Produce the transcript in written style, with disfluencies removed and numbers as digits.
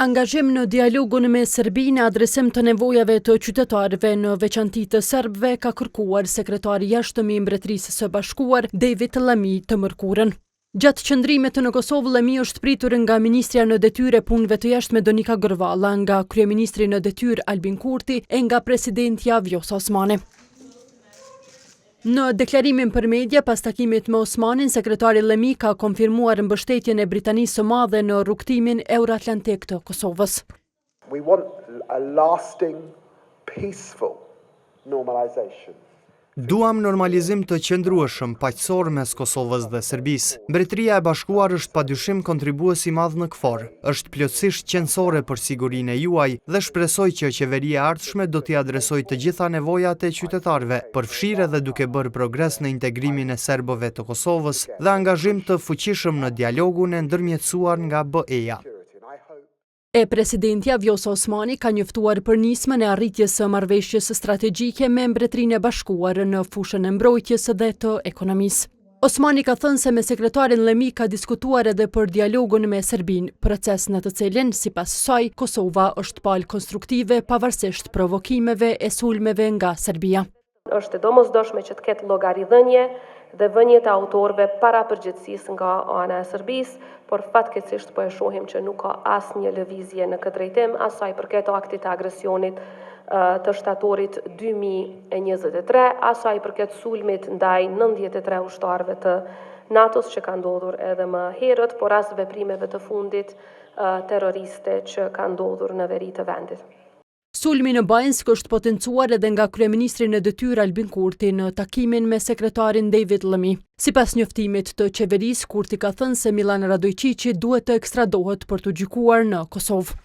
Angazhim në dialogun me Serbinë në adresim të nevojave të qytetarëve në veçanti të serbëve ka kërkuar sekretari jashtëm i Mbretërisë së Bashkuar David Llami të mërkurën. Gjatë qëndrimit në Kosovë, Llami është pritur nga ministrja në detyrë e punëve të jashtme Donika Gërvalla, nga kryeministri në detyrë Albin Kurti e nga presidentja Vjosa Osmani. Në deklarimin për media pas takimit me Osmanin, sekretari Llami ka konfirmuar mbështetjen e Britanisë së Madhe në rrugtimin euroatlantik të Kosovës. We want a lasting, peaceful normalization. Duam normalizim të qëndrueshëm, paqësor mes Kosovës dhe Serbisë. Mbretëria e Bashkuar është padyshim kontribues i madh në KFOR. Është plotësisht qendrore për sigurinë e juaj dhe shpresoj që qeveria e ardhshme do t'i adresojë të gjitha nevojat e qytetarëve, përfshirë edhe duke bërë progres në integrimin e serbëve të Kosovës dhe angazhim të fuqishëm në dialogun e ndërmjetësuar nga BE-ja. E presidentja Vjosa Osmani ka njoftuar për nismën e arritjes së marrëveshjes strategjike me Mbretërinë e Bashkuar në fushën e mbrojtjes dhe të ekonomisë. Osmani ka thënë se me sekretarin Llami ka diskutuar edhe për dialogun me Serbinë, proces në të cilin, sipas saj, Kosova është palë konstruktive pavarësisht provokimeve e sulmeve nga Serbia. Është domosdoshme që të ketë llogaridhënie dhe vënie të autorëve para përgjegjësisë nga ana e Serbisë, por fatkeqësisht po e shohim që nuk ka asnjë lëvizje në këtë drejtim, as sa i përket aktit të agresionit të shtatorit 2023, as sa i përket sulmit ndaj 93 ushtarëve të NATO-s që ka ndodhur edhe më herët, por as veprimeve të fundit terroriste që ka ndodhur në veri të vendit. Sulmi në Bajnsk është potencuar edhe nga kryeministri në detyrë Albin Kurti në takimin me sekretarin David Llami. Sipas njoftimit të qeverisë, Kurti ka thënë se Milan Radojqiqi duhet të ekstradohet për të gjykuar në Kosovë.